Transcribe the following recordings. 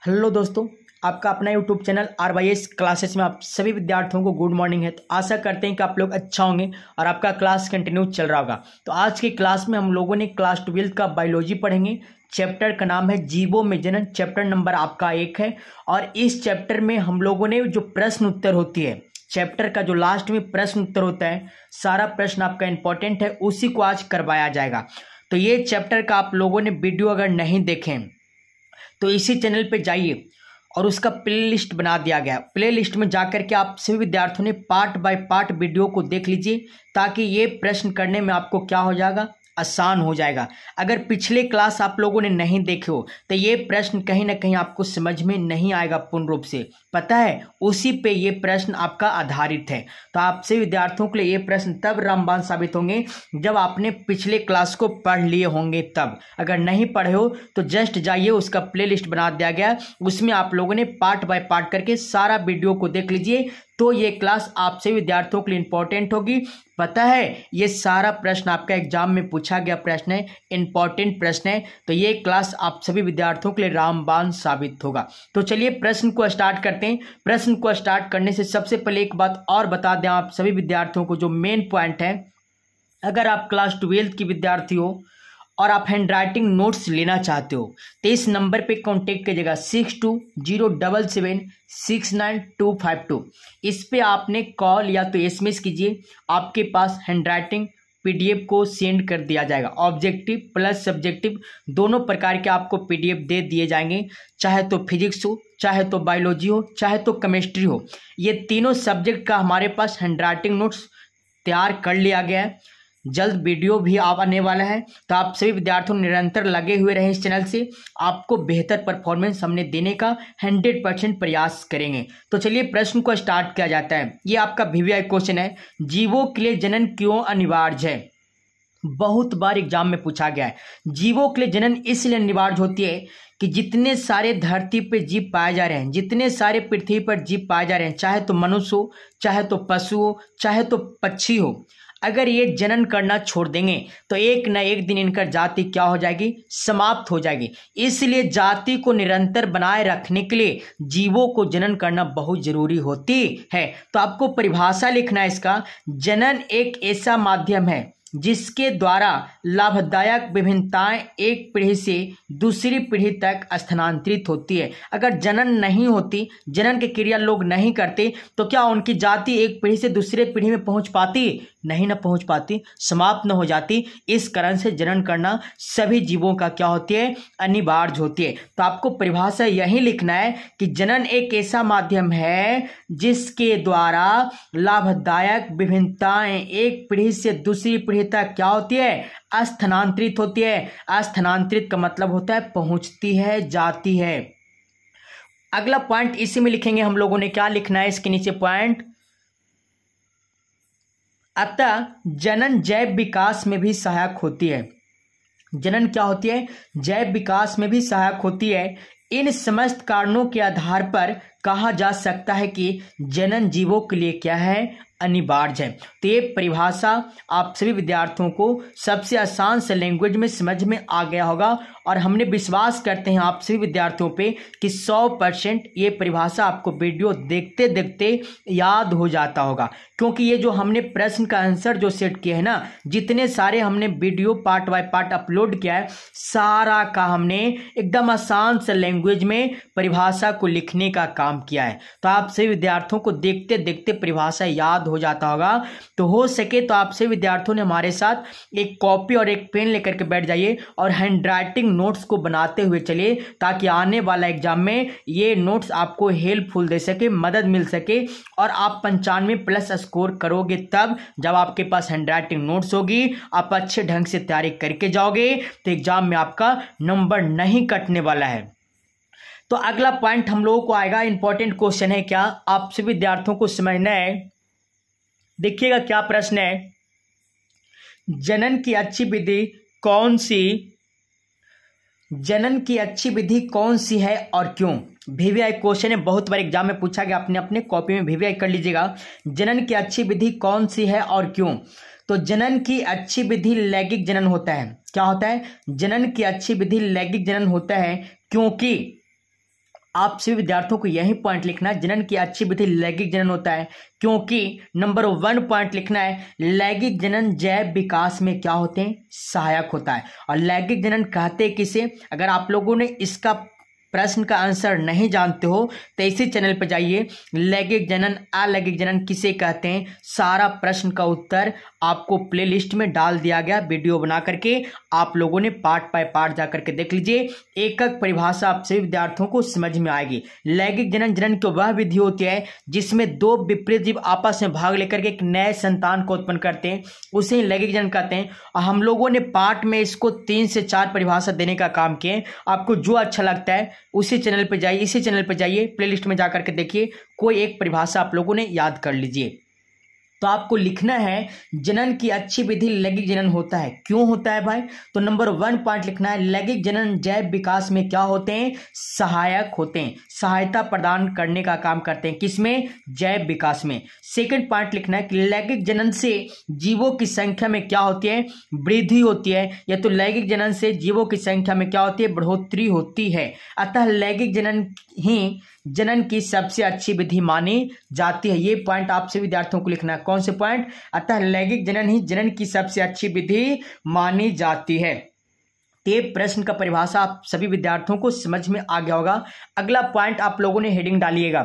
Hello दोस्तों, आपका अपना यूट्यूब चैनल RYS क्लासेस में आप सभी विद्यार्थियों को गुड मॉर्निंग है। तो आशा करते हैं कि आप लोग अच्छा होंगे और आपका क्लास कंटिन्यू चल रहा होगा। तो आज की क्लास में हम लोगों ने क्लास 12 का बायोलॉजी पढ़ेंगे। चैप्टर का नाम है जीवों में जनन। चैप्टर नंबर आपका 1 है और इस चैप्टर में हम लोगों ने जो प्रश्न उत्तर होती है, चैप्टर का जो लास्ट में प्रश्न उत्तर होता है, सारा प्रश्न आपका इंपॉर्टेंट है, उसी को आज करवाया जाएगा। तो ये चैप्टर का आप लोगों ने वीडियो अगर नहीं देखें तो इसी चैनल पे जाइए और उसका प्ले लिस्ट बना दिया गया। प्ले लिस्ट में जाकर के आप सभी विद्यार्थियों ने पार्ट बाय पार्ट वीडियो को देख लीजिए, ताकि ये प्रश्न करने में आपको क्या हो जाएगा, आसान हो जाएगा। अगर पिछले क्लास आप लोगों ने नहीं देखे हो तो ये प्रश्न कहीं ना कहीं आपको समझ में नहीं आएगा पूर्ण रूप से, पता है, उसी पे ये प्रश्न आपका आधारित है। तो आपसे विद्यार्थियों के लिए ये प्रश्न तब रामबाण साबित होंगे जब आपने पिछले क्लास को पढ़ लिए होंगे तब। अगर नहीं पढ़े हो तो जस्ट जाइए, उसका प्ले लिस्ट बना दिया गया, उसमें आप लोगों ने पार्ट बाय पार्ट करके सारा वीडियो को देख लीजिए। तो ये क्लास आपसे विद्यार्थियों के लिए इंपॉर्टेंट होगी। पता है, ये सारा प्रश्न आपका एग्जाम में पूछा गया प्रश्न है, इंपॉर्टेंट प्रश्न है। तो ये क्लास आप सभी विद्यार्थियों के लिए रामबाण साबित होगा। तो चलिए प्रश्न को स्टार्ट करते हैं। प्रश्न को स्टार्ट करने से सबसे पहले एक बात और बता दें आप सभी विद्यार्थियों को, जो मेन पॉइंट है, अगर आप क्लास 12 की विद्यार्थी हो और आप हैंड राइटिंग नोट्स लेना चाहते हो तो इस नंबर पे कांटेक्ट कीजिएगा 6207769252। इस पे आपने कॉल या तो SMS कीजिए, आपके पास हैंड राइटिंग PDF को सेंड कर दिया जाएगा। ऑब्जेक्टिव प्लस सब्जेक्टिव दोनों प्रकार के आपको PDF दे दिए जाएंगे, चाहे तो फिजिक्स हो, चाहे तो बायोलॉजी हो, चाहे तो केमिस्ट्री हो। ये तीनों सब्जेक्ट का हमारे पास हैंड राइटिंग नोट्स तैयार कर लिया गया है। जल्द वीडियो भी आने वाला है। तो आप सभी विद्यार्थियों निरंतर लगे हुए रहें इस चैनल से, आपको बेहतर परफॉर्मेंस हमने देने का 100% प्रयास करेंगे। तो चलिए प्रश्न को स्टार्ट किया जाता है। ये आपका VVI क्वेश्चन है, जीवों के लिए जनन क्यों अनिवार्य है। बहुत बार एग्जाम में पूछा गया है। जीवों के लिए जनन इसलिए अनिवार्य होती है कि जितने सारे धरती पे जीव पाए जा रहे हैं, जितने सारे पृथ्वी पर जीव पाए जा रहे हैं, चाहे तो मनुष्य हो, चाहे तो पशु हो, चाहे तो पक्षी हो, अगर ये जनन करना छोड़ देंगे तो एक न एक दिन इनका जाति क्या हो जाएगी, समाप्त हो जाएगी। इसलिए जाति को निरंतर बनाए रखने के लिए जीवों को जनन करना बहुत जरूरी होती है। तो आपको परिभाषा लिखना है इसका। जनन एक ऐसा माध्यम है जिसके द्वारा लाभदायक विभिन्नताएं एक पीढ़ी से दूसरी पीढ़ी तक स्थानांतरित होती है। अगर जनन नहीं होती, जनन की क्रिया लोग नहीं करते, तो क्या उनकी जाति एक पीढ़ी से दूसरे पीढ़ी में पहुंच पाती? नहीं, ना पहुंच पाती, समाप्त न हो जाती। इस कारण से जनन करना सभी जीवों का क्या होती है, अनिवार्य होती है। तो आपको परिभाषा यही लिखना है कि जनन एक ऐसा माध्यम है जिसके द्वारा लाभदायक विभिन्नताएं एक पीढ़ी से दूसरी पीढ़ी तक क्या होती है, स्थानांतरित होती है। स्थानांतरित का मतलब होता है पहुंचती है, जाती है। अगला पॉइंट इसी में लिखेंगे हम लोगों ने, क्या लिखना है इसके नीचे पॉइंट, अतः जनन जैव विकास में भी सहायक होती है। जनन क्या होती है, जैव विकास में भी सहायक होती है। इन समस्त कारणों के आधार पर कहा जा सकता है कि जनन जीवों के लिए क्या है, अनिवार्य है। तो ये परिभाषा आप सभी विद्यार्थियों को सबसे आसान से लैंग्वेज में समझ में आ गया होगा और हमने विश्वास करते हैं आप सभी विद्यार्थियों पे कि 100% ये परिभाषा आपको वीडियो देखते देखते याद हो जाता होगा। क्योंकि ये जो हमने प्रश्न का आंसर जो सेट किया है ना, जितने सारे हमने video part by part upload किया है, सारा का हमने एकदम आसान से लैंग्वेज में परिभाषा को लिखने का काम किया है। तो आप सभी विद्यार्थियों को देखते देखते परिभाषा याद हो जाता होगा। तो हो सके तो आप सभी विद्यार्थियों ने हमारे साथ एक कॉपी और एक पेन लेकर के बैठ जाइए और हैंड राइटिंग नोट्स को बनाते हुए चलिए, ताकि आने वाला एग्जाम में ये नोट्स आपको हेल्पफुल दे सके, मदद मिल सके और आप 95+ स्कोर करोगे तब जब आपके पास हैंड राइटिंग नोट्स होगी। आप अच्छे ढंग से तैयारी करके जाओगे तो एग्जाम में आपका नंबर नहीं कटने वाला है। तो अगला पॉइंट हम लोगों को आएगा, इंपॉर्टेंट क्वेश्चन है, क्या आप सभी विद्यार्थियों को समझना है। देखिएगा क्या प्रश्न है, जनन की अच्छी विधि कौन सी, जनन की अच्छी विधि कौन सी है और क्यों। VVI क्वेश्चन है, बहुत बार एग्जाम में पूछा गया, अपने अपने कॉपी में VVI कर लीजिएगा। जनन की अच्छी विधि कौन सी है और क्यों। तो जनन की अच्छी विधि लैंगिक जनन होता है। क्या होता है, जनन की अच्छी विधि लैंगिक जनन होता है, क्योंकि आप सभी विद्यार्थियों को यही पॉइंट लिखना है, जनन की अच्छी विधि लैंगिक जनन होता है, क्योंकि नंबर 1 पॉइंट लिखना है, लैंगिक जनन जैव विकास में क्या होते हैं, सहायक होता है। और लैंगिक जनन कहते हैं किसे, अगर आप लोगों ने इसका प्रश्न का आंसर नहीं जानते हो तो इसी चैनल पर जाइए, लैंगिक जनन अलैंगिक जनन किसे कहते हैं, सारा प्रश्न का उत्तर आपको प्लेलिस्ट में डाल दिया गया, वीडियो बना करके आप लोगों ने पार्ट बाय पार्ट जा करके देख लीजिए, एक एक परिभाषा आप सभी विद्यार्थियों को समझ में आएगी। लैंगिक जनन जनन की वह विधि होती है जिसमें 2 विपरीत जीव आपस में भाग लेकर के एक नए संतान को उत्पन्न करते हैं, उसे लैंगिक जनन कहते हैं। और हम लोगों ने पार्ट में इसको 3 से 4 परिभाषा देने का काम किए। आपको जो अच्छा लगता है उसी चैनल पर जाइए, इसी चैनल पर जाइए, प्लेलिस्ट में जाकर के देखिए, कोई एक परिभाषा आप लोगों ने याद कर लीजिए। तो आपको लिखना है जनन की अच्छी विधि लैंगिक जनन होता है। क्यों होता है भाई, तो नंबर 1 पॉइंट लिखना है, लैंगिक जनन जैव विकास में क्या होते हैं, सहायक होते हैं, सहायता प्रदान करने का काम करते हैं, किसमें, जैव विकास में। सेकंड पॉइंट लिखना है कि लैंगिक जनन से जीवों की संख्या में क्या होती है, वृद्धि होती है, या तो लैंगिक जनन से जीवों की संख्या में क्या होती है, बढ़ोतरी होती है। अतः लैंगिक जनन ही जनन की सबसे अच्छी विधि मानी जाती है। ये पॉइंट आप सभी विद्यार्थियों को लिखना है। कौन से पॉइंट, अतः लैंगिक जनन ही जनन की सबसे अच्छी विधि मानी जाती है। ये प्रश्न का परिभाषा आप सभी विद्यार्थियों को समझ में आ गया होगा। अगला पॉइंट आप लोगों ने हेडिंग डालिएगा।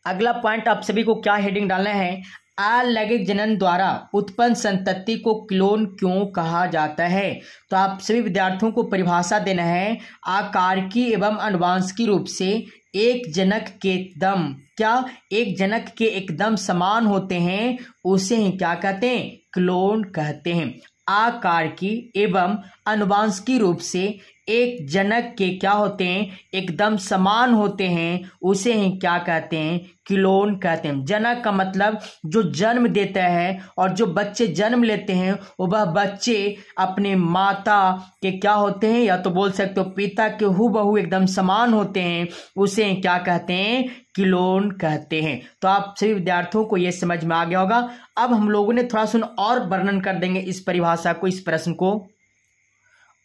अगला पॉइंट आप सभी को क्या हेडिंग डालना है, अलैंगिक जनन द्वारा उत्पन्न संतति को क्लोन क्यों कहा जाता है। तो आप सभी विद्यार्थियों को परिभाषा देना है, आकारिकी एवं आनुवंशिकी रूप से एक जनक के एकदम क्या, एक जनक के एकदम समान होते हैं, उसे ही क्या कहते हैं, क्लोन कहते हैं। आकारिकी एवं आनुवंशिकी रूप से एक जनक के क्या होते हैं, एकदम समान होते हैं, उसे ही क्या कहते हैं, क्लोन कहते हैं। जनक का मतलब जो जन्म देता है, और जो बच्चे जन्म लेते हैं वह बच्चे अपने माता के क्या होते हैं, या तो बोल सकते हो पिता के हूबहू एकदम समान होते हैं, उसे क्या कहते हैं, क्लोन कहते हैं। तो आप सभी विद्यार्थियों को यह समझ में आ गया होगा। अब हम लोगों ने थोड़ा सा और वर्णन कर देंगे इस परिभाषा को, इस प्रश्न को।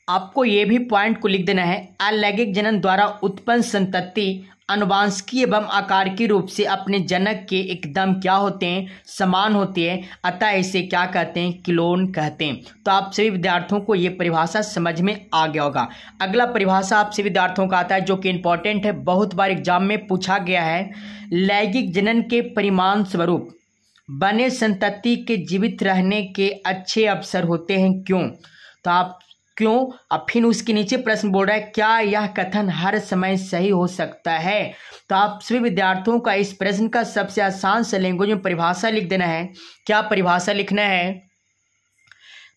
आपको ये भी पॉइंट को लिख देना है, अलैंगिक जनन द्वारा उत्पन्न संतति आनुवंशिकी एवं आकारिकी रूप से अपने जनक के एकदम क्या होते हैं, समान होते हैं, अतः इसे क्या कहते हैं, क्लोन कहते हैं। तो आप सभी विद्यार्थियों को ये परिभाषा समझ में आ गया होगा। अगला परिभाषा आप सभी विद्यार्थियों का आता है जो कि इंपॉर्टेंट है, बहुत बार एग्जाम में पूछा गया है, लैंगिक जनन के परिणाम स्वरूप बने संतति के जीवित रहने के अच्छे अवसर होते हैं, क्यों। तो आप क्यों, अब फिर उसके नीचे प्रश्न बोल रहा है, क्या यह कथन हर समय सही हो सकता है। तो आप सभी विद्यार्थियों का इस प्रश्न का सबसे आसान से लैंग्वेज में परिभाषा लिख देना है। क्या परिभाषा लिखना है,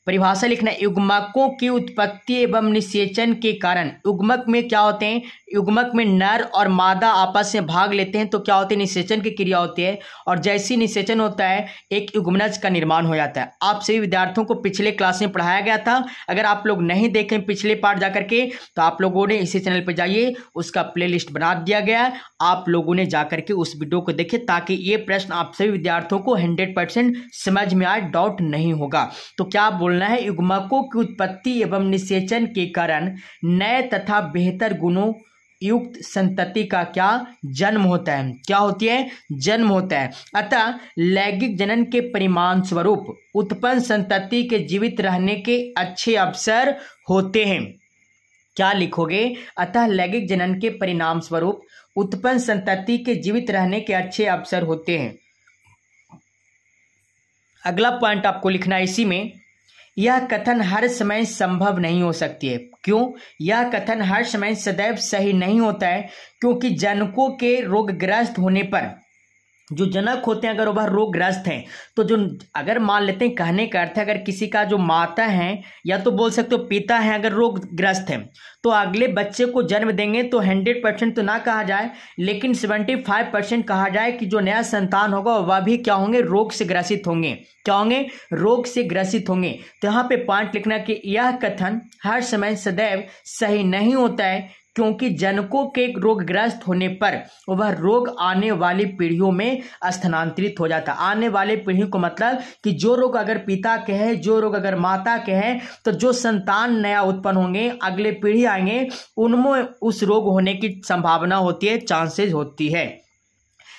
परिभाषा लिखना है, युग्मकों की उत्पत्ति एवं निषेचन के कारण, युग्मक में क्या होते हैं, युग्मक में नर और मादा आपस में भाग लेते हैं तो क्या होती है, निषेचन की क्रिया होती है, और जैसी निषेचन होता है एक युग्मनज का निर्माण हो जाता है। आप सभी विद्यार्थियों को पिछले क्लास में पढ़ाया गया था, अगर आप लोग नहीं देखें पिछले पार्ट जाकर के तो आप लोगों ने इसी चैनल पर जाइए, उसका प्लेलिस्ट बना दिया गया है, आप लोगों ने जाकर के उस वीडियो को देखें ताकि ये प्रश्न आप सभी विद्यार्थियों को 100% समझ में आए, डाउट नहीं होगा। तो क्या बोलना है, युग्मकों की उत्पत्ति एवं निषेचन के कारण नए तथा बेहतर गुणों युक्त संतति का क्या जन्म होता है, क्या होती है, जन्म होता है। अतः लैंगिक जनन के परिणाम स्वरूप उत्पन्न संतति के जीवित रहने के अच्छे अवसर होते हैं। क्या लिखोगे, अतः लैंगिक जनन के परिणाम स्वरूप उत्पन्न संतति के जीवित रहने के अच्छे अवसर होते हैं। अगला पॉइंट आपको लिखना है इसी में, यह कथन हर समय संभव नहीं हो सकती है। क्यों, यह कथन हर समय सदैव सही नहीं होता है, क्योंकि जनकों के रोगग्रस्त होने पर, जो जनक होते हैं अगर वह रोगग्रस्त हैं तो जो, अगर मान लेते हैं, कहने का अर्थ है अगर किसी का जो माता है या तो बोल सकते हो पिता है अगर रोगग्रस्त है तो अगले बच्चे को जन्म देंगे तो 100% तो ना कहा जाए, लेकिन 75% कहा जाए कि जो नया संतान होगा वह भी क्या होंगे, रोग से ग्रसित होंगे। क्या होंगे, रोग से ग्रसित होंगे। तो यहाँ पे पॉइंट लिखना कि यह कथन हर समय सदैव सही नहीं होता है, क्योंकि जनकों के रोगग्रस्त होने पर वह रोग आने वाली पीढ़ियों में स्थानांतरित हो जाता है। आने वाले पीढ़ी को मतलब कि जो रोग अगर पिता के हैं, जो रोग अगर माता के हैं, तो जो संतान नया उत्पन्न होंगे, अगले पीढ़ी आएंगे, उनमें उस रोग होने की संभावना होती है, चांसेस होती है।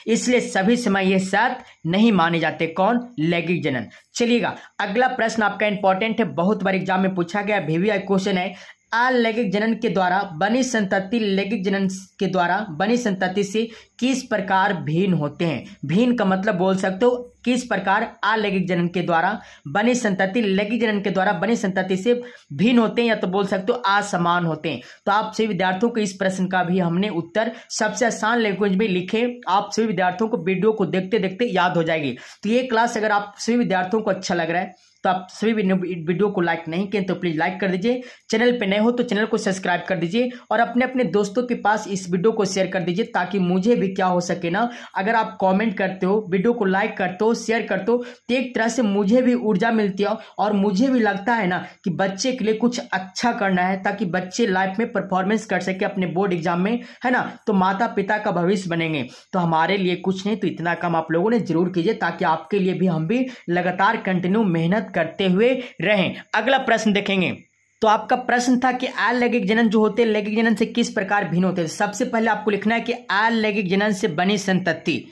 इसलिए सभी समय ये सत्य नहीं माने जाते। कौन? लैंगिक जनन। चलिएगा, अगला प्रश्न आपका इंपॉर्टेंट है, बहुत बार एग्जाम में पूछा गया, VVI क्वेश्चन है। अलैंगिक जनन के द्वारा बनी संतति लैंगिक जनन के द्वारा बनी संतति से किस प्रकार भिन्न होते हैं? भिन्न का मतलब बोल सकते हो किस प्रकार अलैंगिक जनन के द्वारा बनी संतति लैंगिक जनन के द्वारा बनी संतति से भिन्न होते हैं, या तो बोल सकते हो असमान होते हैं। तो आप सभी विद्यार्थियों को इस प्रश्न का भी हमने उत्तर सबसे आसान लैंग्वेज में लिखे, आप सभी विद्यार्थियों को वीडियो को देखते देखते याद हो जाएगी। तो ये क्लास अगर आप सभी विद्यार्थियों को अच्छा लग रहा है तो आप सभी वीडियो को लाइक नहीं किए तो प्लीज लाइक कर दीजिए, चैनल पे नए हो तो चैनल को सब्सक्राइब कर दीजिए और अपने अपने दोस्तों के पास इस वीडियो को शेयर कर दीजिए, ताकि मुझे भी क्या हो सके ना, अगर आप कमेंट करते हो, वीडियो को लाइक करते हो, शेयर करते हो, तो एक तरह से मुझे भी ऊर्जा मिलती है और मुझे भी लगता है ना कि बच्चे के लिए कुछ अच्छा करना है, ताकि बच्चे लाइफ में परफॉर्मेंस कर सके अपने बोर्ड एग्जाम में, है ना। तो माता पिता का भविष्य बनेंगे, तो हमारे लिए कुछ नहीं तो इतना काम आप लोगों ने जरूर कीजिए, ताकि आपके लिए भी हम भी लगातार कंटिन्यू मेहनत करते हुए रहें। अगला प्रश्न देखेंगे, तो आपका प्रश्न था कि अलैंगिक जनन जो होते हैं लैंगिक जनन से किस प्रकार भिन्न होते हैं। सबसे पहले आपको लिखना है कि अलैंगिक जनन से बनी संतति,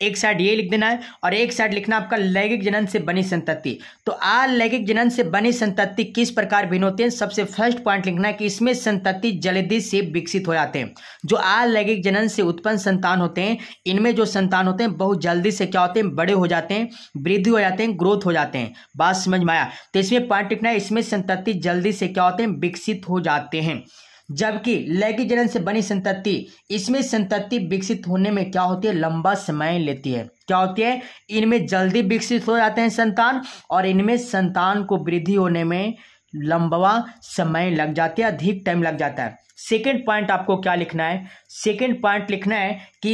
एक साइड ये लिख देना है और एक साइड लिखना आपका लैंगिक जनन से बनी संतति। तो अलैंगिक जनन से बनी संतति किस प्रकार भिन्न होते हैं, सबसे फर्स्ट पॉइंट लिखना है कि इसमें संतति जल्दी से विकसित हो जाते हैं। जो अलैंगिक जनन से उत्पन्न संतान होते हैं, इनमें जो संतान होते हैं बहुत जल्दी से क्या होते हैं, बड़े हो जाते हैं, वृद्धि हो जाते हैं, ग्रोथ हो जाते हैं। बात समझ में आया? तो इसमें पॉइंट लिखना है इसमें संतति जल्दी से क्या होते हैं, विकसित हो जाते हैं। जबकि लैंगिक जनन से बनी संतति, इसमें संतति विकसित होने में क्या होती है, लंबा समय लेती है। क्या होती है, इनमें जल्दी विकसित हो जाते हैं संतान, और इनमें संतान को वृद्धि होने में लंबा समय लग जाता है, अधिक टाइम लग जाता है। सेकेंड पॉइंट आपको क्या लिखना है, सेकेंड पॉइंट लिखना है कि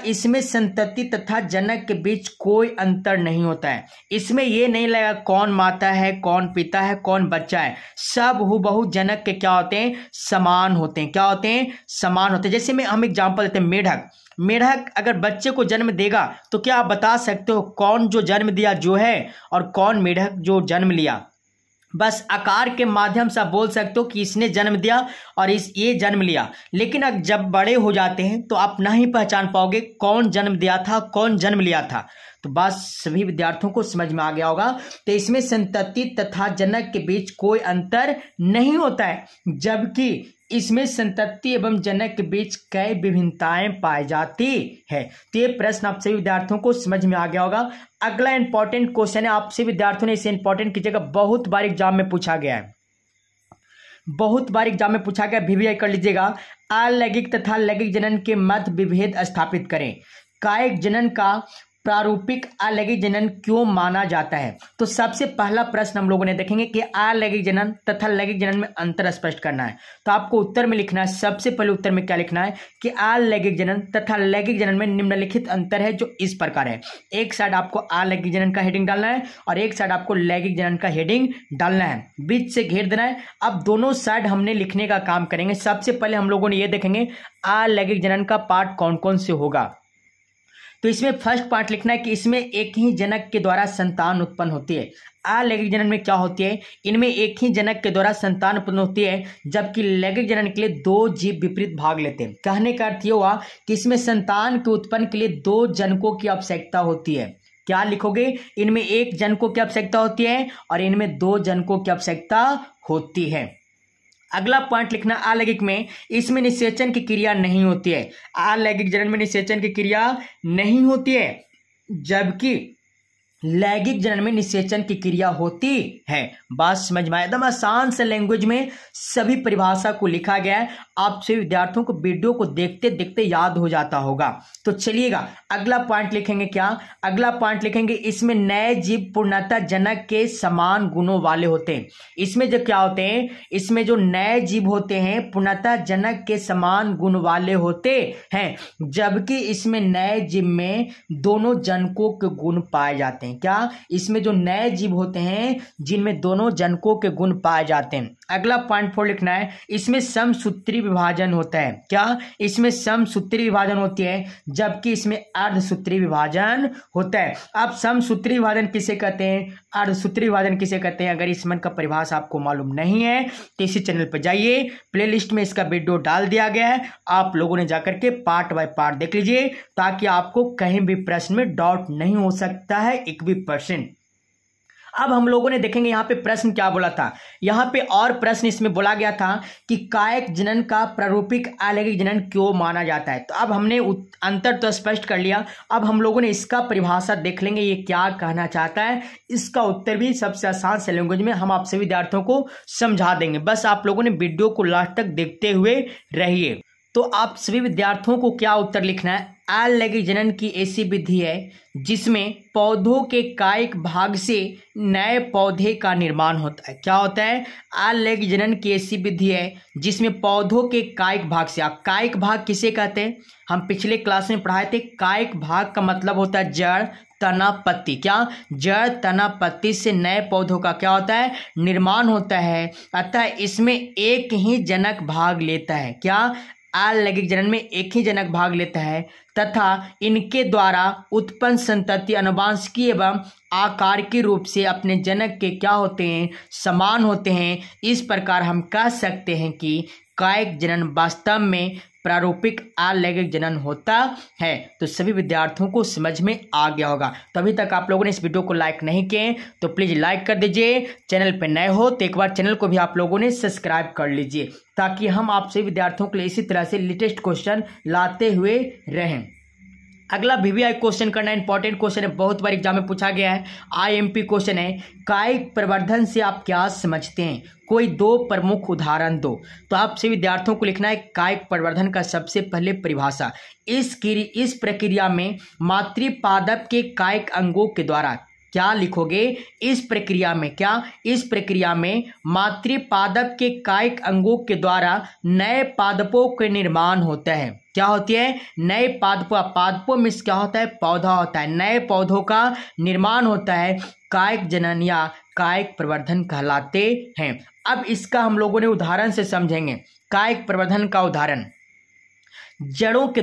इसमें संतति तथा जनक के बीच कोई अंतर नहीं होता है। इसमें ये नहीं लगा कौन माता है, कौन पिता है, कौन बच्चा है, सब हूबहू जनक के क्या होते हैं, समान होते हैं। क्या होते हैं, समान होते हैं। जैसे में हम एग्जांपल देते हैं, मेढक अगर बच्चे को जन्म देगा तो क्या आप बता सकते हो कौन जो जन्म दिया जो है और कौन मेढक जो जन्म लिया? बस आकार के माध्यम से आप बोल सकते हो कि इसने जन्म दिया और ये जन्म लिया, लेकिन अब जब बड़े हो जाते हैं तो आप नहीं पहचान पाओगे कौन जन्म दिया था, कौन जन्म लिया था। तो बात सभी विद्यार्थियों को समझ में आ गया होगा। तो इसमें संतति तथा जनक के बीच कोई अंतर नहीं होता है, जबकि इसमें संतति एवं जनक के बीच कई विभिन्नताएं पाई जाती है। तो ये प्रश्न आप सभी विद्यार्थियों को समझ में आ गया होगा। अगला इंपॉर्टेंट क्वेश्चन है, आप सभी विद्यार्थियों ने इसे इंपॉर्टेंट कीजिएगा, बहुत बार एग्जाम में पूछा गया है, बहुत बार एग्जाम में पूछा गया, VVI कर लीजिएगा। अलैंगिक तथा लैंगिक जनन के मध्य विभेद स्थापित करें। कायिक जनन का प्रारूपिक अलैंगिक जनन क्यों माना जाता है? तो सबसे पहला प्रश्न हम लोगों ने देखेंगे कि अलैंगिक जनन तथा लैंगिक जनन में अंतर स्पष्ट करना है। तो आपको उत्तर में लिखना है, सबसे पहले उत्तर में क्या लिखना है कि अलैंगिक जनन तथा लैंगिक जनन में निम्नलिखित अंतर है, जो इस प्रकार है। एक साइड आपको अलैंगिक जनन का हेडिंग डालना है और एक साइड आपको लैंगिक जनन का हेडिंग डालना है, बीच से घेर देना है। अब दोनों साइड हमने लिखने का काम करेंगे। सबसे पहले हम लोगों ने ये देखेंगे अलैंगिक जनन का पार्ट कौन कौन से होगा। तो इसमें फर्स्ट पार्ट लिखना है कि इसमें एक ही जनक के द्वारा संतान उत्पन्न होती है। अलैंगिक जनन में क्या होती है, इनमें एक ही जनक के द्वारा संतान उत्पन्न होती है, जबकि लैंगिक जनन के लिए दो जीव विपरीत भाग लेते हैं। कहने का अर्थ ये हुआ कि इसमें संतान के उत्पन्न के लिए दो जनकों की आवश्यकता होती है। क्या लिखोगे, इनमें एक जनकों की आवश्यकता होती है और इनमें दो जनकों की आवश्यकता होती है। अगला पॉइंट लिखना, अलैंगिक में इसमें निषेचन की क्रिया नहीं होती है। अलैंगिक जनन में निषेचन की क्रिया नहीं होती है, जबकि लैंगिक जनन में निषेचन की क्रिया होती है। बात समझ में आया? एकदम आसान से लैंग्वेज में सभी परिभाषा को लिखा गया है, आप सभी विद्यार्थियों को वीडियो को देखते देखते याद हो जाता होगा। तो चलिएगा अगला पॉइंट लिखेंगे, क्या अगला पॉइंट लिखेंगे, इसमें नए जीव पूर्णतः जनक के समान गुणों वाले होते हैं। इसमें जो क्या होते हैं, इसमें जो नए जीव होते हैं पूर्णतः जनक के समान गुण वाले होते हैं, जबकि इसमें नए जीव में दोनों जनकों के गुण पाए जाते हैं। क्या इसमें जो नए जीव होते हैं जिनमें दोनों जनकों के गुण पाए जाते हैं। अगला पॉइंट 4 लिखना है, इसमें समसूत्री विभाजन होता है। क्या? इसमें समसूत्री विभाजन होती है, जबकि इसमें अर्धसूत्री विभाजन होता है। अब समसूत्री विभाजन किसे कहते हैं, अर्धसूत्री विभाजन किसे कहते हैं, अगर इस मन का परिभाषा आपको मालूम नहीं है तो इसी चैनल पर जाइए, प्लेलिस्ट में इसका वीडियो डाल दिया गया है, आप लोगों ने जाकर के पार्ट बाय पार्ट देख लीजिए, ताकि आपको कहीं भी प्रश्न में डाउट नहीं हो सकता है 1%। अब हम लोगों ने देखेंगे यहाँ पे प्रश्न क्या बोला था। यहाँ पे और प्रश्न इसमें बोला गया था कि कायिक जनन का प्रारूपिक अलैंगिक जनन क्यों माना जाता है। तो अब हमने अंतर तो स्पष्ट कर लिया, अब हम लोगों ने इसका परिभाषा देख लेंगे, ये क्या कहना चाहता है। इसका उत्तर भी सबसे आसान से लैंग्वेज में हम आप सभी विद्यार्थियों को समझा देंगे, बस आप लोगों ने वीडियो को लास्ट तक देखते हुए रहिए। तो आप सभी विद्यार्थियों को क्या उत्तर लिखना है, अलैंगिक जनन की ऐसी विधि है जिसमें पौधों के कायिक भाग से नए पौधे का निर्माण होता है। क्या होता है? अलैंगिक जनन की ऐसी विधि है जिसमें पौधों के कायिक भाग से, आप कायिक भाग किसे कहते हैं, हम पिछले क्लास में पढ़ाए थे, कायिक भाग का मतलब होता है जड़, तना, पत्ती। क्या? जड़, तना, पत्ती से नए पौधों का क्या होता है, निर्माण होता है। अतः इसमें एक ही जनक भाग लेता है। क्या? अलैंगिक जनन में एक ही जनक भाग लेता है तथा इनके द्वारा उत्पन्न संतति आनुवंशिकीय एवं आकारिक रूप से अपने जनक के क्या होते हैं, समान होते हैं। इस प्रकार हम कह सकते हैं कि कायिक जनन वास्तव में प्रारूपिक अलैंगिक जनन होता है। तो सभी विद्यार्थियों को समझ में आ गया होगा। तो अभी तक आप लोगों ने इस वीडियो को लाइक नहीं किए तो प्लीज लाइक कर दीजिए, चैनल पे नए हो तो एक बार चैनल को भी आप लोगों ने सब्सक्राइब कर लीजिए, ताकि हम आप सभी विद्यार्थियों के लिए इसी तरह से लेटेस्ट क्वेश्चन लाते हुए रहें। अगला VVI क्वेश्चन करना इंपॉर्टेंट क्वेश्चन है, बहुत बार एग्जाम में पूछा गया है, IMP क्वेश्चन है। कायिक प्रवर्धन से आप क्या समझते हैं, कोई 2 प्रमुख उदाहरण दो। तो आप सभी विद्यार्थियों को लिखना है कायिक प्रवर्धन का सबसे पहले परिभाषा। इस प्रक्रिया में मातृपादप के कायिक अंगों के द्वारा, क्या लिखोगे, इस प्रक्रिया में, क्या? इस प्रक्रिया में मातृपादप के कायिक अंगों के द्वारा नए पादपों के निर्माण होता है। क्या होती है? नए पादपों, पादपों में क्या होता है, पौधा होता है, नए पौधों का निर्माण होता है, कायिक जनन या कायिक प्रवर्धन कहलाते हैं। अब इसका हम लोगों ने उदाहरण से समझेंगे। कायिक प्रवर्धन का उदाहरण, जड़ों के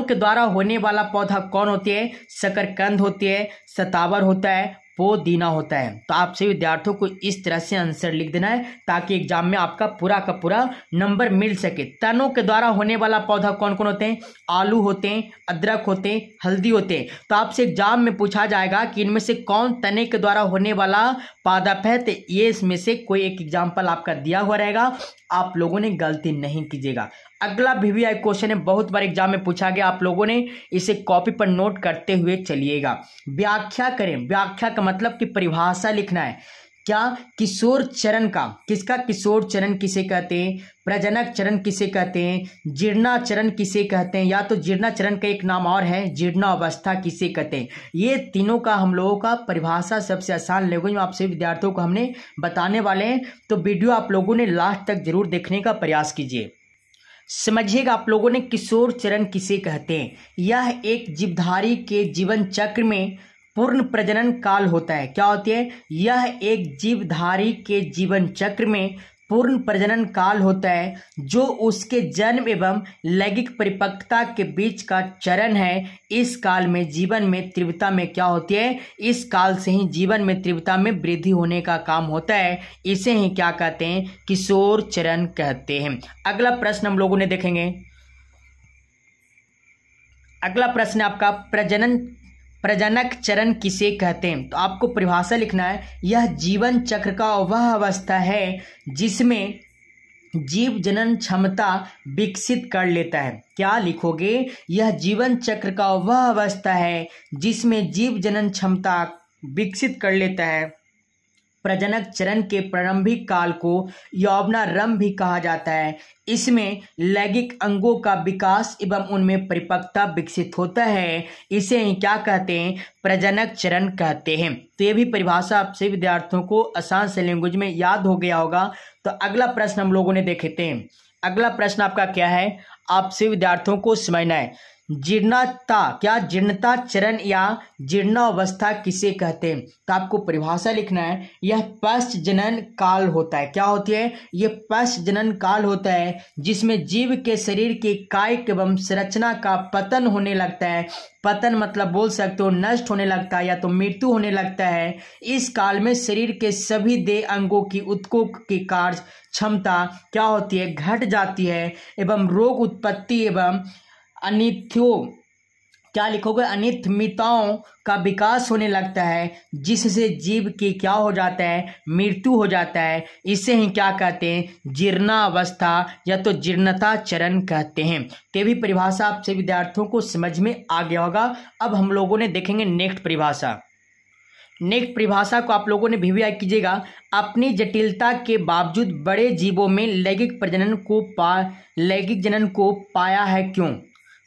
द्वारा होने वाला पौधा कौन होती है, शकरकंद होती है, शतावर होता है, पोदीना होता है। तो आप सभी विद्यार्थियों को इस तरह से आंसर लिख देना है ताकि एग्जाम में आपका पूरा का पूरा नंबर मिल सके। तनों के द्वारा होने वाला पौधा कौन कौन होते हैं, आलू होते हैं, अदरक होते हैं, हल्दी होते हैं। तो आपसे एग्जाम में पूछा जाएगा कि इनमें से कौन तने के द्वारा होने वाला पादप है, तो ये इसमें से कोई एक एग्जाम्पल आपका दिया हुआ रहेगा, आप लोगों ने गलती नहीं कीजिएगा। अगला VVI क्वेश्चन है, बहुत बार एग्जाम में पूछा गया, आप लोगों ने इसे कॉपी पर नोट करते हुए चलिएगा। व्याख्या करें, व्याख्या का मतलब कि परिभाषा लिखना है। क्या? किशोर चरण का, किसका? किशोर चरण किसे कहते हैं, प्रजनक चरण किसे कहते हैं, जीर्णा चरण किसे कहते हैं, या तो जीर्णा चरण का एक नाम और है जीर्णावस्था किसे कहते हैं। ये तीनों का हम लोगों का परिभाषा सबसे आसान लैंग्वेज में आपसे विद्यार्थियों को हमने बताने वाले हैं। तो वीडियो आप लोगों ने लास्ट तक जरूर देखने का प्रयास कीजिए। समझिएगा आप लोगों ने किशोर चरण किसे कहते हैं। यह एक जीवधारी के जीवन चक्र में पूर्ण प्रजनन काल होता है। क्या होती है? यह एक जीवधारी के जीवन चक्र में पूर्ण प्रजनन काल होता है, जो उसके जन्म एवं लैंगिक परिपक्वता के बीच का चरण है। इस काल में जीवन में तीव्रता में क्या होती है, इस काल से ही जीवन में तीव्रता में वृद्धि होने का काम होता है। इसे ही क्या कहते हैं, किशोर चरण कहते हैं। अगला प्रश्न हम लोगों ने देखेंगे। अगला प्रश्न आपका प्रजनक चरण किसे कहते हैं। तो आपको परिभाषा लिखना है, यह जीवन चक्र का वह अवस्था है जिसमें जीव जनन क्षमता विकसित कर लेता है। क्या लिखोगे? यह जीवन चक्र का वह अवस्था है जिसमें जीव जनन क्षमता विकसित कर लेता है। प्रजनक चरण के प्रारंभिक काल को यौवनारंभ भी कहा जाता है। इसमें लैंगिक अंगों का विकास एवं उनमें परिपक्वता विकसित होता है। इसे ही क्या कहते हैं, प्रजनक चरण कहते हैं। तो ये भी परिभाषा आप सभी विद्यार्थियों को आसान से लैंग्वेज में याद हो गया होगा। तो अगला प्रश्न हम लोगों ने देखे थे। अगला प्रश्न आपका क्या है, आप सभी विद्यार्थियों को समझना है। जीर्णता, क्या जीर्णता चरण या जीर्णावस्था किसे कहते हैं? तो आपको परिभाषा लिखना है। यह पश्च जनन काल होता है। क्या होती है? यह पश्च जनन काल होता है जिसमें जीव के शरीर के कायिक एवं संरचना का पतन होने लगता है। पतन मतलब बोल सकते हो नष्ट होने लगता है या तो मृत्यु होने लगता है। इस काल में शरीर के सभी देह अंगों की उत्कोक की कार्य क्षमता क्या होती है? घट जाती है एवं रोग उत्पत्ति एवं अनित्यों, क्या लिखोगे? अनियमितताओं का विकास होने लगता है जिससे जीव की क्या हो जाता है? मृत्यु हो जाता है। इसे ही क्या कहते हैं? जीर्णावस्था या तो जीर्णता चरण कहते हैं। तो ये भी परिभाषा आपसे विद्यार्थियों को समझ में आ गया होगा। अब हम लोगों ने देखेंगे नेक्स्ट परिभाषा। नेक्स्ट परिभाषा को आप लोगों ने भी याद कीजिएगा। अपनी जटिलता के बावजूद बड़े जीवों में लैंगिक जनन को पाया है क्यों?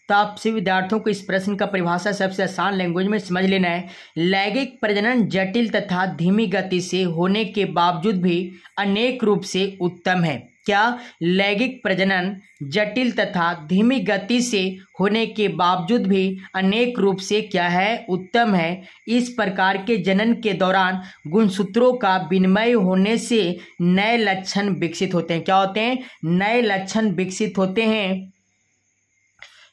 तो आपसे विद्यार्थियों को इस प्रश्न का परिभाषा सबसे आसान लैंग्वेज में समझ लेना है। लैंगिक प्रजनन जटिल तथा धीमी गति से होने के बावजूद भी अनेक रूप से उत्तम है। क्या? लैंगिक प्रजनन जटिल तथा धीमी गति से होने के बावजूद भी अनेक रूप से क्या है? उत्तम है। इस प्रकार के जनन के दौरान गुणसूत्रों का विनिमय होने से नए लक्षण विकसित होते हैं। क्या होते हैं? नए लक्षण विकसित होते हैं।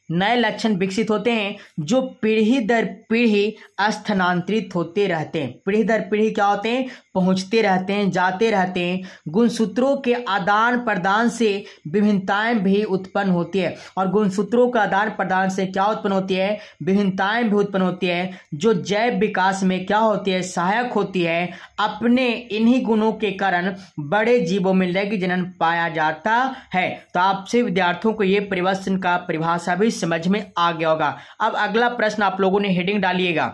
नए लक्षण विकसित होते हैं जो पीढ़ी दर पीढ़ी स्थानांतरित होते रहते हैं। पीढ़ी दर पीढ़ी क्या होते हैं? पहुंचते रहते हैं, जाते रहते हैं। गुणसूत्रों के आदान प्रदान से विभिन्नताएं भी उत्पन्न होती है। और गुणसूत्रों का आदान प्रदान से क्या उत्पन्न होती है? विभिन्नताएं भी उत्पन्न होती है जो जैव विकास में क्या होती है? सहायक होती है। अपने इन्हीं गुणों के कारण बड़े जीवों में लैंगिक जनन पाया जाता है। तो आपसे विद्यार्थियों को ये परिभाषण का परिभाषा भी समझ में आ गया होगा। अब अगला प्रश्न आप लोगों ने हेडिंग डालिएगा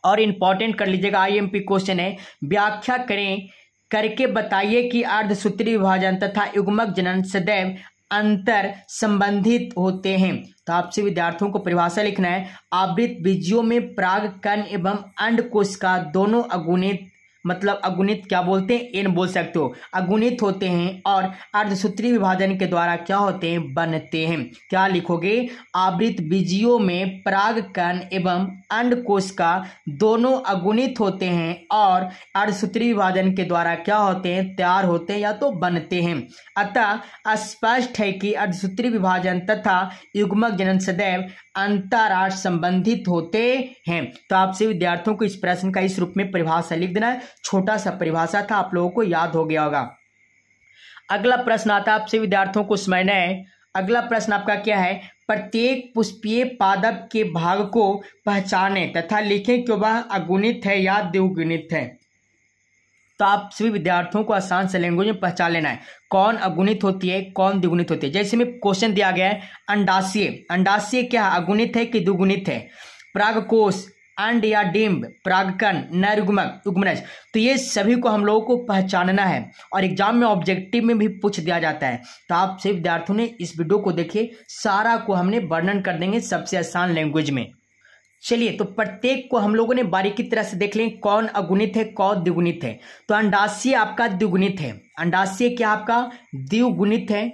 और इंपॉर्टेंट कर लीजिएगा। आईएमपी क्वेश्चन है, व्याख्या करें करके बताइए कि अर्धसूत्री विभाजन तथा युग्मक जनन सदैव अंतर संबंधित होते हैं। तो आपसे विद्यार्थियों को परिभाषा लिखना है। आवृत बीजियों में परागकण एवं अंडकोश का दोनों अगुणित, मतलब अगुणित क्या बोलते हैं? एन बोल सकते हो। अगुणित होते हैं और अर्धसूत्री विभाजन के द्वारा क्या होते हैं? बनते हैं। क्या लिखोगे? आवृत बीजियों में परागकण एवं अंडकोश का दोनों अगुणित होते हैं और अर्धसूत्री विभाजन के द्वारा क्या होते हैं? तैयार होते हैं या तो बनते हैं। अतः स्पष्ट है कि अर्धसूत्री विभाजन तथा युग्मक जनन सदैव अंतराश संबंधित होते हैं। तो आपसे विद्यार्थियों को इस प्रश्न का इस रूप में परिभाषा लिख देना है। छोटा सा परिभाषा था, आप लोगों को याद हो गया होगा। अगला प्रश्न आता है आपसे विद्यार्थियों को समझना है। अगला प्रश्न आपका क्या है? प्रत्येक पुष्पीय पादप के भाग को पहचाने तथा लिखें कि वह अगुणित है या द्विगुणित है। तो आप सभी विद्यार्थियों को आसान से लैंग्वेज में पहचान लेना है कौन अगुणित होती है, कौन द्विगुणित होती है। जैसे में क्वेश्चन दिया गया है अंडाशय, अंडाशय क्या अगुणित है कि द्विगुणित है? परागकोश, अंड या डिंब, परागकण, नरयुग्मक, युग्मनज। तो ये सभी को हम लोगों को पहचानना है और एग्जाम में ऑब्जेक्टिव में भी पूछ दिया जाता है। तो आप सभी विद्यार्थियों ने इस वीडियो को देखिए, सारा को हमने वर्णन कर देंगे सबसे आसान लैंग्वेज में। चलिए, तो प्रत्येक को हम लोगों ने बारीकी तरह से देख लें कौन अगुणित है, कौन द्विगुणित है। तो अंडाशय आपका द्विगुणित है। अंडाशय क्या आपका द्विगुणित है।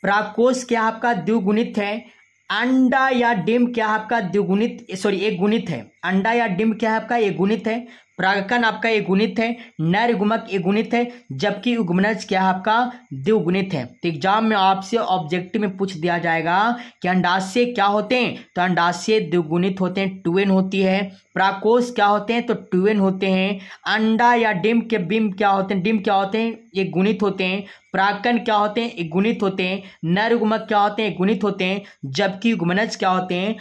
परागकोश क्या आपका द्विगुणित है। अंडा या डिंब क्या आपका एक गुणित है। अंडा या डिंब क्या है आपका? एक गुणित है। परागकण आपका एक गुणित है। नरयुग्मक एक गुणित है, जबकि युग्मनज क्या है आपका? द्विगुणित है। तो एग्जाम में आपसे ऑब्जेक्टिव में पूछ दिया जाएगा कि अंडाशय क्या होते हैं? तो अंडाशय द्विगुणित होते हैं, 2n होती है। परागकोश क्या होते हैं? तो 2n होते हैं। अंडा या डिंब क्या होते हैं? डिंब क्या होते हैं? एक गुणित होते हैं। परागकण क्या होते हैं? एक गुणित होते हैं। नरयुग्मक क्या होते हैं? एक गुणित होते हैं, जबकि युग्मनज क्या होते हैं?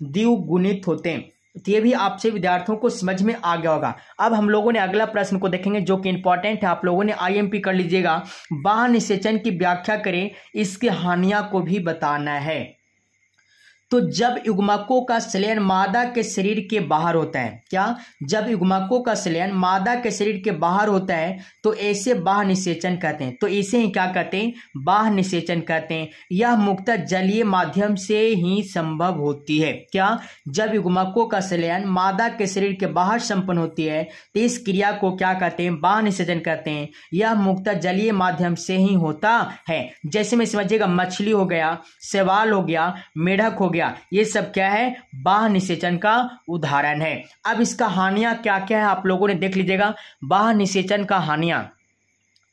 द्विगुणित होते हैं। तो ये भी आपसे विद्यार्थियों को समझ में आ गया होगा। अब हम लोगों ने अगला प्रश्न को देखेंगे जो कि इंपॉर्टेंट है, आप लोगों ने आईएमपी कर लीजिएगा। बाह्य निषेचन की व्याख्या करें, इसकी हानियां को भी बताना है। तो जब युग्मकों का संलयन मादा के शरीर के बाहर होता है, क्या? जब युग्मकों का संलयन मादा के शरीर के बाहर होता है तो ऐसे बाह्य निषेचन कहते हैं। तो इसे ही क्या कहते हैं? बाह्य निषेचन कहते हैं। यह मुख्यतः जलीय माध्यम से ही संभव होती है। क्या? जब युग्मकों का संलयन मादा के शरीर के बाहर संपन्न होती है तो इस क्रिया को क्या कहते हैं? बाह्य निषेचन कहते हैं। यह मुख्यतः जलीय माध्यम से ही होता है। जैसे में समझिएगा, मछली हो गया, शैवाल हो गया, मेढक हो गया, गया। ये सब क्या है, बाह्य निषेचन का उदाहरण है। अब इसका हानियां क्या क्या है आप लोगों ने देख लीजिएगा। बाह्य निषेचन का हानियां,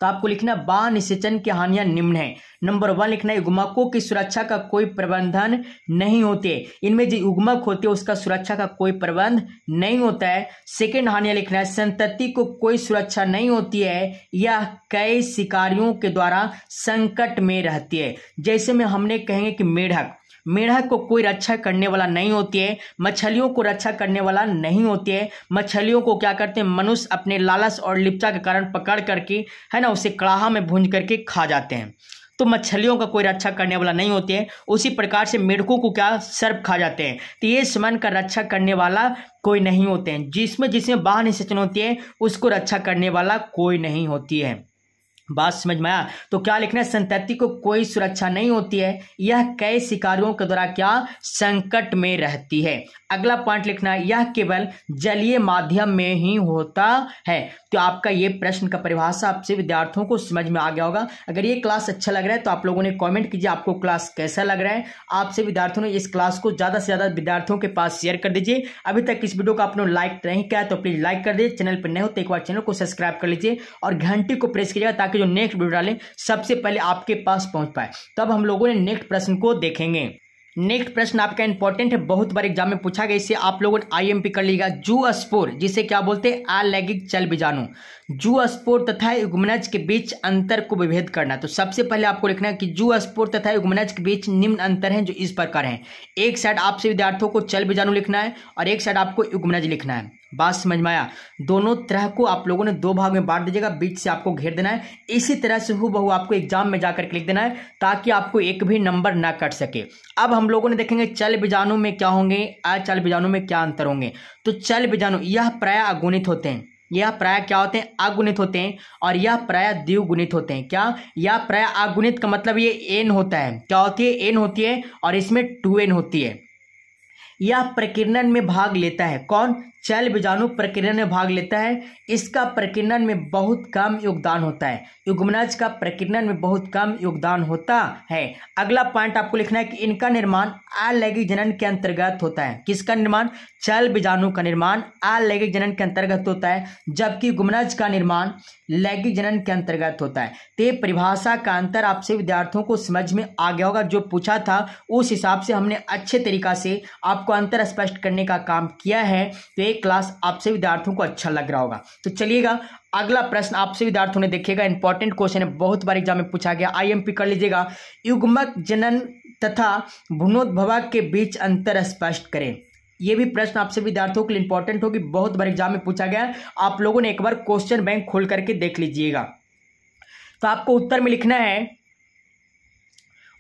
तो आपको लिखना बाह्य निषेचन की हानियां निम्न है। नंबर 1 लिखना है, युग्मकों की सुरक्षा का कोई प्रबंधन नहीं होते। इनमें जो युग्मक होते हैं उसका सुरक्षा का कोई प्रबंध नहीं होता है। सेकेंड हानियां लिखना है, संतति को कोई सुरक्षा नहीं होती है, यह कई शिकारियों के द्वारा संकट में रहती है। जैसे में हमने कहेंगे कि मेढक को कोई रक्षा करने वाला नहीं होती है, मछलियों को रक्षा करने वाला नहीं होती है। मछलियों को क्या करते हैं, मनुष्य अपने लालच और लिप्सा के कारण पकड़ करके, है ना, उसे कड़ाहा में भूंज करके खा जाते हैं। तो मछलियों का कोई रक्षा करने वाला नहीं होती है। उसी प्रकार से मेढकों को क्या, सर्प खा जाते हैं। तो ये समन का रक्षा करने वाला कोई नहीं होते हैं। जिसमें बाह्य निषेचन होती है उसको रक्षा करने वाला कोई नहीं होती है। बात समझ में आया। तो क्या लिखना है, संतति को कोई सुरक्षा नहीं होती है, यह कई शिकारियों के द्वारा क्या, संकट में रहती है। अगला पॉइंट लिखना है, यह केवल जलीय माध्यम में ही होता है। तो आपका ये प्रश्न का परिभाषा आपसे विद्यार्थियों को समझ में आ गया होगा। अगर ये क्लास अच्छा लग रहा है तो आप लोगों ने कमेंट कीजिए आपको क्लास कैसा लग रहा है। आपसे विद्यार्थियों ने इस क्लास को ज्यादा से ज्यादा विद्यार्थियों के पास शेयर कर दीजिए। अभी तक इस वीडियो को आपने लाइक नहीं किया तो प्लीज लाइक कर दीजिए। चैनल पर नए हो तो एक बार चैनल को सब्सक्राइब कर लीजिए और घंटी को प्रेस कीजिएगा ताकि जो नेक्स्ट वीडियो डालें सबसे पहले आपके पास पहुंच पाए। तब हम लोगों ने नेक्स्ट प्रश्न को देखेंगे। नेक्स्ट प्रश्न आपका इंपॉर्टेंट है, बहुत बार एग्जाम में पूछा गया, इसे आप लोगों ने आईएमपी कर लीजिएगा। जूस्पोर, जिसे क्या बोलते हैं, अलैंगिक चल बीजाणु। जूस्पोर तथा युग्मनज के बीच अंतर को विभेद करना। तो सबसे पहले आपको लिखना है कि जूस्पोर तथा युग्मनज के बीच निम्न अंतर हैं जो इस प्रकार हैं। एक साइड आपसे विद्यार्थियों को चल बीजाणु लिखना है और एक साइड आपको युग्मनज लिखना है। बात समझ में आया। दोनों तरह को आप लोगों ने दो भाग में बांट दीजिएगा, बीच से आपको घेर देना है। इसी तरह से हूबहू आपको एग्जाम में जाकर लिख देना है ताकि आपको एक भी नंबर ना कट सके। अब हम लोगों ने देखेंगे चल बीजाणु में क्या होंगे, अचल बीजाणु में क्या अंतर होंगे। तो चल बीजाणु यह प्रायः अगुणित होते हैं, यह प्रायः क्या होते हैं, अगुणित होते हैं, और यह प्रायः द्विगुणित होते हैं। क्या, यह प्रायः अगुणित का मतलब ये एन होता है, क्या होती है, एन होती है, और इसमें 2n होती है। यह प्रकीर्णन में भाग लेता है। कौन, चल बीजाणु प्रकीर्णन में भाग लेता है। इसका प्रकीर्णन में बहुत कम योगदान होता है। युग्मनज का प्रकीर्णन में बहुत कम योगदान होता है। अगला पॉइंट आपको लिखना है कि इनका निर्माण अलैंगिक जनन के अंतर्गत होता है। किसका निर्माण, चल बीजाणु का निर्माण अलैंगिक जनन के अंतर्गत होता है, जबकि युग्मनज का निर्माण लैंगिक जनन के अंतर्गत होता है। तो परिभाषा का अंतर आपसे विद्यार्थियों को समझ में आ गया होगा। जो पूछा था उस हिसाब से हमने अच्छे तरीका से आपको अंतर स्पष्ट करने का काम किया है। तो एक क्लास आपसे विद्यार्थियों को अच्छा लग रहा होगा। तो चलिएगा अगला प्रश्न आपसे विद्यार्थियों ने देखिएगा, इंपॉर्टेंट क्वेश्चन है, बहुत बार एग्जाम में पूछा गया, आईएमपी कर लीजिएगा। युग्मक जनन तथा भ्रूणोद्भव के बीच अंतर स्पष्ट करें। ये भी प्रश्न आपसे विद्यार्थियों के लिए इंपॉर्टेंट होगी, बहुत बार एग्जाम में पूछा गया। आप लोगों ने एक बार क्वेश्चन बैंक खोल करके देख लीजिएगा। तो आपको उत्तर में लिखना है,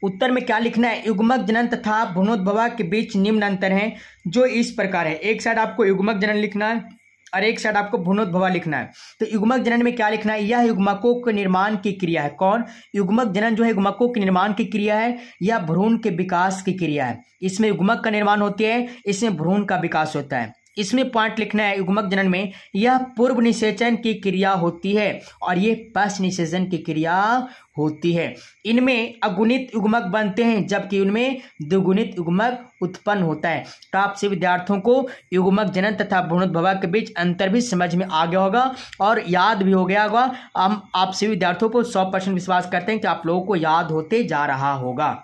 उत्तर में क्या लिखना है, युग्मक जनन तथा भ्रूणोद्भव के बीच निम्न अंतर है जो इस प्रकार है। एक साइड आपको युग्मक जनन लिखना है और एक साइड आपको भ्रूणोद्भव लिखना है। तो युग्मक जनन में क्या लिखना है, यह युग्मकों के निर्माण की क्रिया है। कौन, युग्मक जनन जो है युग्मकों के निर्माण की क्रिया है, यह भ्रूण के विकास की क्रिया है। इसमें युग्मक का निर्माण होती है, इसमें भ्रूण का विकास होता है। इसमें पॉइंट लिखना है, युग्मक जनन में यह पूर्व निषेचन की क्रिया होती है और ये पश्च निषेचन की क्रिया होती है। इनमें अगुणित युग्मक बनते हैं जबकि उनमें द्विगुणित युग्मक उत्पन्न होता है। तो आपसे विद्यार्थियों को युग्मक जनन तथा भ्रूणोद्भव के बीच अंतर भी समझ में आ गया होगा और याद भी हो गया होगा। हम आपसे विद्यार्थियों को 100% विश्वास करते हैं कि आप लोगों को याद होते जा रहा होगा।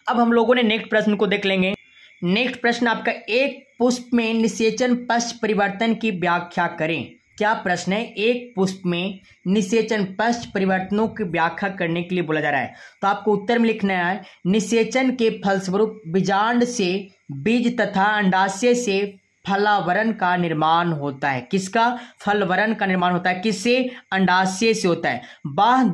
अब हम लोगों ने नेक्स्ट प्रश्न को देख लेंगे। नेक्स्ट प्रश्न आपका, एक पुष्प में निषेचन पश्च परिवर्तन की व्याख्या करें। क्या प्रश्न है, एक पुष्प में निषेचन पश्च परिवर्तनों की व्याख्या करने के लिए बोला जा रहा है। तो आपको उत्तर में लिखना है, निषेचन के फलस्वरूप बीजांड से बीज तथा अंडाशय से फलावरण का निर्माण होता है। किसका, फलवरण का निर्माण होता है, किससे, अंडाशय से होता है। बाह्य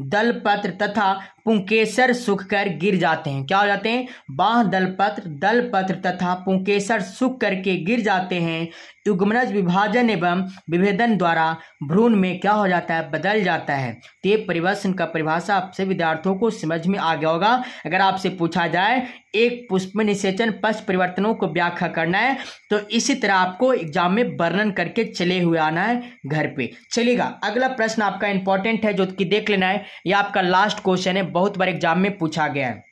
दलपत्र तथा पुंकेसर सूखकर गिर जाते हैं। क्या हो जाते हैं, बाह्य दलपत्र तथा पुंकेसर सूख करके गिर जाते हैं। युग्मनज विभाजन एवं विभेदन द्वारा भ्रूण में क्या हो जाता है, बदल जाता है। तो ये परिवर्तन का परिभाषा आपसे विद्यार्थियों को समझ में आ गया होगा। अगर आपसे पूछा जाए एक पुष्प में निषेचन पश्च परिवर्तनों को व्याख्या करना है तो इसी तरह आपको एग्जाम में वर्णन करके चले हुए आना है घर पे। चलिएगा अगला प्रश्न आपका इंपॉर्टेंट है जो कि देख लेना है, यह आपका लास्ट क्वेश्चन है, बहुत बार एग्जाम में पूछा गया है।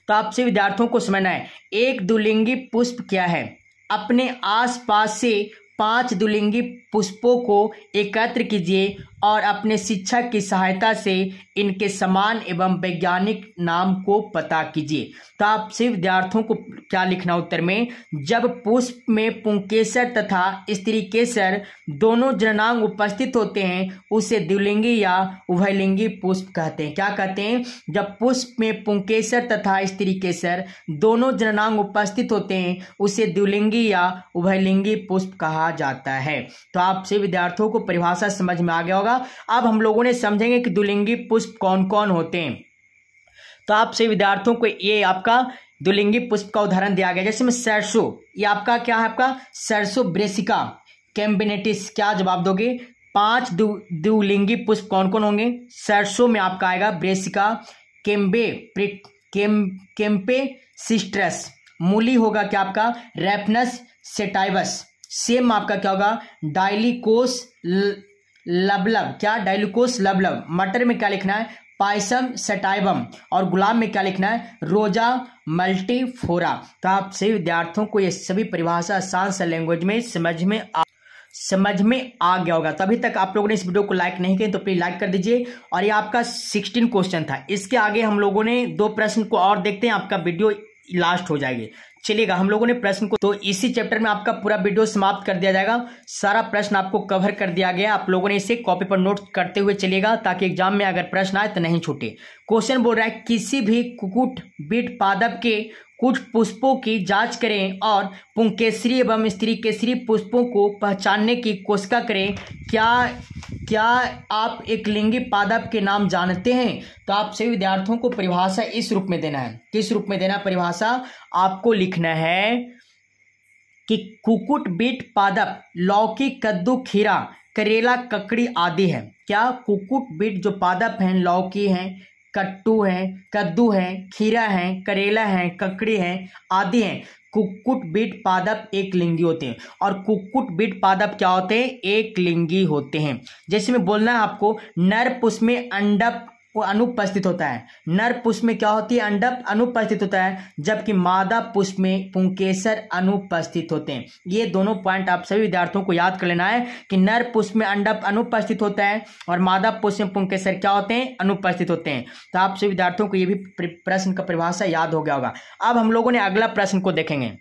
तो आपसे विद्यार्थियों को समझना है एक द्विलिंगी पुष्प क्या है। अपने आसपास से 5 द्विलिंगी पुष्पों को एकत्र कीजिए और अपने शिक्षक की सहायता से इनके समान एवं वैज्ञानिक नाम को पता कीजिए। तो आपसे विद्यार्थियों को क्या लिखना उत्तर में, जब पुष्प में पुंकेसर तथा स्त्रीकेसर दोनों जननांग उपस्थित होते हैं उसे द्विलिंगी या उभयलिंगी पुष्प कहते हैं। क्या कहते हैं, जब पुष्प में पुंकेसर तथा स्त्रीकेसर दोनों जननांग उपस्थित होते हैं उसे द्विलिंगी या उभयलिंगी पुष्प कहा जाता है। तो आपसे विद्यार्थियों को परिभाषा समझ में आ गया होगा। अब हम लोगों ने समझेंगे कि द्विलिंगी पुष्प कौन कौन होते हैं। तो आपसे विद्यार्थियों को ये आपका द्विलिंगी पुष्प का उदाहरण दिया गया, जैसे में सरसों, ये आपका क्या है, आपका सरसों ब्रेसिका कैम्बिनेटिस। क्या जवाब दोगे, 5 द्विलिंगी पुष्प कौन कौन होंगे। सरसों में आपका आएगा ब्रेसिका, केम्पे सिस्ट्रस, मूली होगा क्या आपका रेफनस सेटाइवस, सेम आपका क्या होगा डाइलिकोस लबलब, क्या डाइलिकोस लबलब। मटर में क्या लिखना है पाइसम सेटाइवम, और गुलाब में क्या लिखना है रोजा मल्टीफोरा। तो आपसे विद्यार्थियों को ये सभी परिभाषा आसान सा लैंग्वेज में समझ में आ गया होगा। तभी तक आप लोगों ने इस वीडियो को लाइक नहीं किया तो प्लीज लाइक कर दीजिए। और ये आपका 16 क्वेश्चन था, इसके आगे हम लोगों ने 2 प्रश्न को और देखते हैं, आपका वीडियो लास्ट हो जाएगी। चलिएगा, हम लोगों ने प्रश्न को तो इसी चैप्टर में आपका पूरा वीडियो समाप्त कर दिया जाएगा। सारा प्रश्न आपको कवर कर दिया गया, आप लोगों ने इसे कॉपी पर नोट करते हुए चलिएगा ताकि एग्जाम में अगर प्रश्न आए तो नहीं छूटे। क्वेश्चन बोल रहा है किसी भी कुकुट बीट पादप के कुछ पुष्पों की जांच करें और पुंकेसरी एवं स्त्रीकेसरी पुष्पों को पहचानने की कोशिश करें। क्या आप एक लिंगी पादप के नाम जानते हैं। तो आप सभी विद्यार्थियों को परिभाषा इस रूप में देना है। किस रूप में देना परिभाषा, आपको लिखना है कि कुकुट बीट पादप लौकी, कद्दू, खीरा, करेला, ककड़ी आदि है। क्या कुकुट बीट जो पादप हैं लौकी हैं, कट्टू है, कद्दू है, खीरा है, करेला है, ककड़ी है आदि हैं। कुक्कुट बीट पादप एक लिंगी होते हैं और कुक्कुट बीट पादप क्या होते हैं एक लिंगी होते हैं। जैसे में बोलना है आपको नर पुष्प में अंडप अनुपस्थित होता है, नर पुष्प में क्या होती है अंडप अनुपस्थित होता है, जबकि मादा पुष्प में पुंकेसर अनुपस्थित होते हैं। ये दोनों पॉइंट आप सभी विद्यार्थियों को याद कर लेना है कि नर पुष्प में अंडप अनुपस्थित होता है और मादा पुष्प में पुंकेसर क्या होते हैं अनुपस्थित होते हैं। तो आप सभी विद्यार्थियों को ये भी प्रश्न का परिभाषा याद हो गया होगा। अब हम लोगों ने अगला प्रश्न को देखेंगे।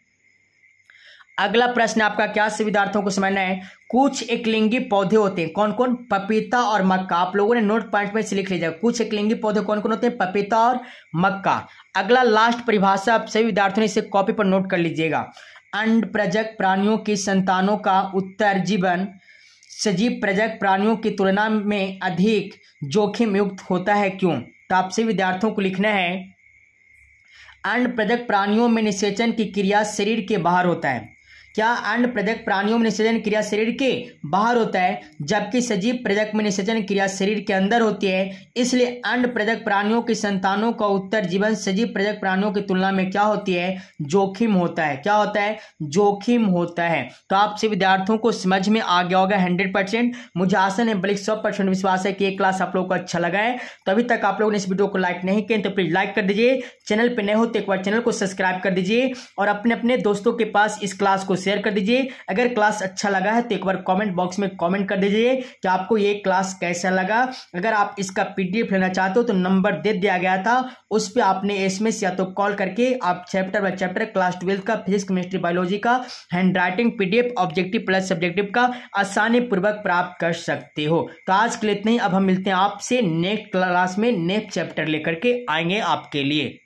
अगला प्रश्न आपका क्या से विद्यार्थियों को समझना है, कुछ एकलिंगी पौधे होते हैं कौन कौन, पपीता और मक्का। आप लोगों ने नोट पॉइंट में से लिख लीजिएगा, कुछ एकलिंगी पौधे कौन कौन होते हैं, पपीता और मक्का। अगला लास्ट परिभाषा आप सभी विद्यार्थियों ने इसे कॉपी पर नोट कर लीजिएगा। अंड प्रजक प्राणियों की संतानों का उत्तरजीवन सजीव प्रजक प्राणियों की तुलना में अधिक जोखिम युक्त होता है, क्यों। तो आप सभी विद्यार्थियों को लिखना है अंड प्रजक प्राणियों में निषेचन की क्रिया शरीर के बाहर होता है। क्या अंड प्रजक प्राणियों में निषेचन क्रिया शरीर के बाहर होता है, जबकि सजीव प्रजक में निषेचन क्रिया शरीर के अंदर होती है। इसलिए अंड प्रजक प्राणियों की संतानों का उत्तर जीवन सजीव प्रजक प्राणियों की तुलना में क्या होती है, जोखिम होता है। क्या होता है, जोखिम होता है। तो आपसे विद्यार्थियों को समझ में आ गया होगा 100%। मुझे आशा है बल्कि 100% विश्वास है कि ये क्लास आप लोगों को अच्छा लगा है। तो अभी तक आप लोगों ने इस वीडियो को लाइक नहीं किया तो प्लीज लाइक कर दीजिए, चैनल पर नए हो तो एक बार चैनल को सब्सक्राइब कर दीजिए और अपने दोस्तों के पास इस क्लास को शेयर कर दीजिए। अगर क्लास अच्छा लगा है तो एक बार कमेंट बॉक्स में कमेंट कर दीजिए कि आपको ये क्लास कैसा लगा। अगर आप इसका पीडीएफ लेना चाहते हो तो नंबर दे दिया गया था, उस पर आपने एसएमएस या तो कॉल करके आप चैप्टर बाय चैप्टर क्लास 12 का फिजिक्स, केमिस्ट्री, बायोलॉजी का handwriting PDF objective plus subjective का आसानी पूर्वक प्राप्त कर सकते हो। तो आज के लिए इतना ही। अब हम मिलते हैं आपसे नेक्स्ट क्लास में, नेक्स्ट चैप्टर लेकर के आएंगे आपके लिए।